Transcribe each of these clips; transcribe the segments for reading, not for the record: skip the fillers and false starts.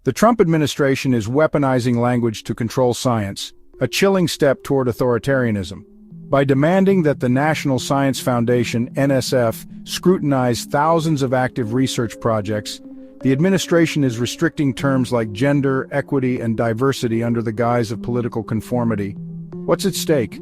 The Trump administration is weaponizing language to control science, a chilling step toward authoritarianism. By demanding that the National Science Foundation, NSF, scrutinize thousands of active research projects, the administration is restricting terms like gender, equity, and diversity under the guise of political conformity. What's at stake?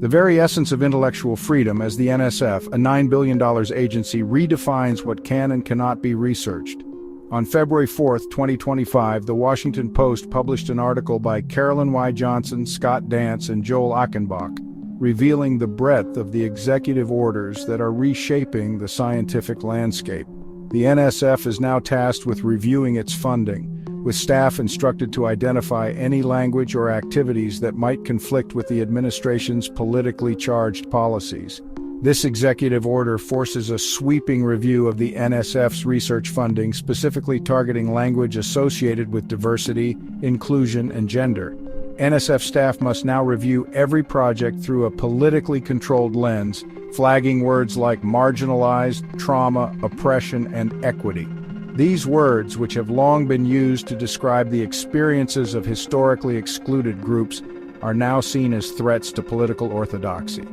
The very essence of intellectual freedom, as the NSF, a $9 billion agency, redefines what can and cannot be researched. On February 4, 2025, The Washington Post published an article by Carolyn Y. Johnson, Scott Dance, and Joel Achenbach, revealing the breadth of the executive orders that are reshaping the scientific landscape. The NSF is now tasked with reviewing its funding, with staff instructed to identify any language or activities that might conflict with the administration's politically charged policies. This executive order forces a sweeping review of the NSF's research funding, specifically targeting language associated with diversity, inclusion, and gender. NSF staff must now review every project through a politically controlled lens, flagging words like marginalized, trauma, oppression, and equity. These words, which have long been used to describe the experiences of historically excluded groups, are now seen as threats to political orthodoxy.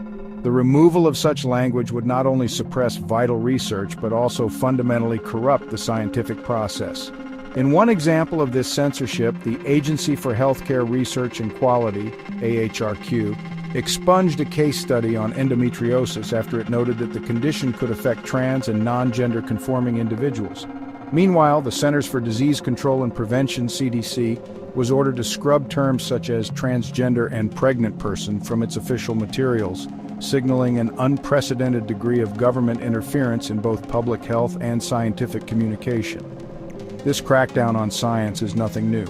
The removal of such language would not only suppress vital research, but also fundamentally corrupt the scientific process. In one example of this censorship, the Agency for Healthcare Research and Quality, AHRQ, expunged a case study on endometriosis after it noted that the condition could affect trans and non-gender conforming individuals. Meanwhile, the Centers for Disease Control and Prevention, CDC, was ordered to scrub terms such as transgender and pregnant person from its official materials, signaling an unprecedented degree of government interference in both public health and scientific communication. This crackdown on science is nothing new.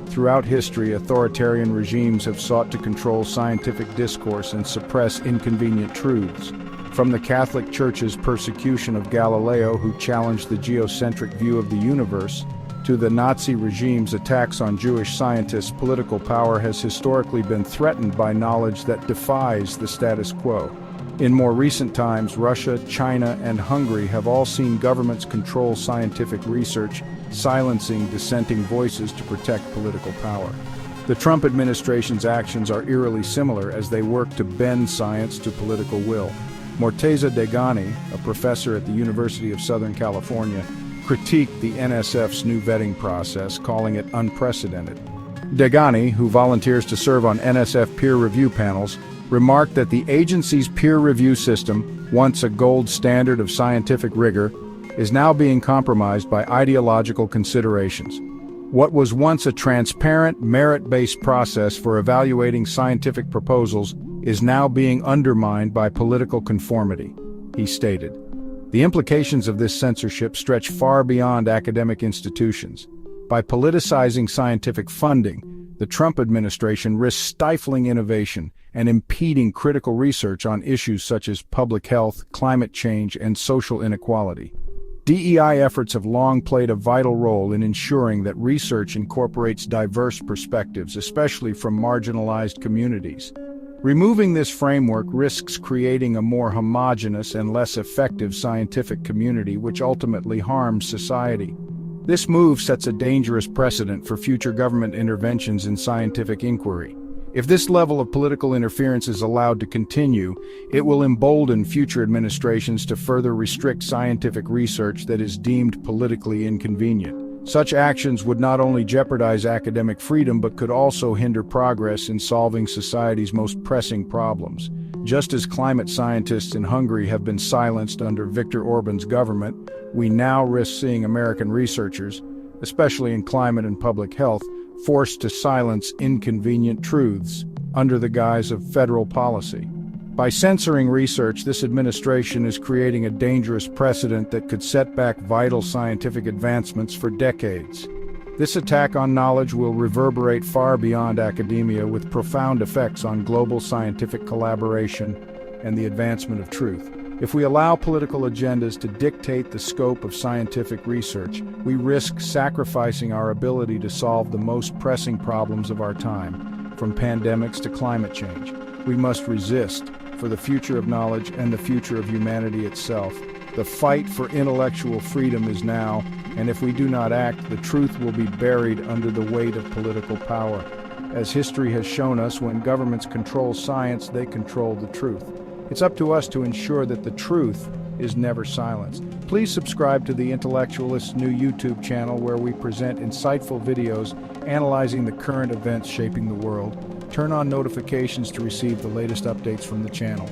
Throughout history, authoritarian regimes have sought to control scientific discourse and suppress inconvenient truths. From the Catholic Church's persecution of Galileo, who challenged the geocentric view of the universe, to the Nazi regime's attacks on Jewish scientists, political power has historically been threatened by knowledge that defies the status quo. In more recent times, Russia, China, and Hungary have all seen governments control scientific research, silencing dissenting voices to protect political power. The Trump administration's actions are eerily similar as they work to bend science to political will. Morteza Degani, a professor at the University of Southern California, critiqued the NSF's new vetting process, calling it unprecedented. Degani, who volunteers to serve on NSF peer review panels, remarked that the agency's peer review system, once a gold standard of scientific rigor, is now being compromised by ideological considerations. What was once a transparent, merit-based process for evaluating scientific proposals is now being undermined by political conformity, he stated. The implications of this censorship stretch far beyond academic institutions. By politicizing scientific funding, the Trump administration risks stifling innovation and impeding critical research on issues such as public health, climate change, and social inequality. DEI efforts have long played a vital role in ensuring that research incorporates diverse perspectives, especially from marginalized communities. Removing this framework risks creating a more homogeneous and less effective scientific community, which ultimately harms society. This move sets a dangerous precedent for future government interventions in scientific inquiry. If this level of political interference is allowed to continue, it will embolden future administrations to further restrict scientific research that is deemed politically inconvenient. Such actions would not only jeopardize academic freedom but could also hinder progress in solving society's most pressing problems. Just as climate scientists in Hungary have been silenced under Viktor Orban's government, we now risk seeing American researchers, especially in climate and public health, forced to silence inconvenient truths under the guise of federal policy. By censoring research, this administration is creating a dangerous precedent that could set back vital scientific advancements for decades. This attack on knowledge will reverberate far beyond academia, with profound effects on global scientific collaboration and the advancement of truth. If we allow political agendas to dictate the scope of scientific research, we risk sacrificing our ability to solve the most pressing problems of our time, from pandemics to climate change. We must resist for the future of knowledge and the future of humanity itself. The fight for intellectual freedom is now, And if we do not act, the truth will be buried under the weight of political power. As history has shown us, when governments control science, they control the truth. It's up to us to ensure that the truth is never silenced. Please subscribe to the Intellectualist's new YouTube channel, where we present insightful videos analyzing the current events shaping the world. Turn on notifications to receive the latest updates from the channel.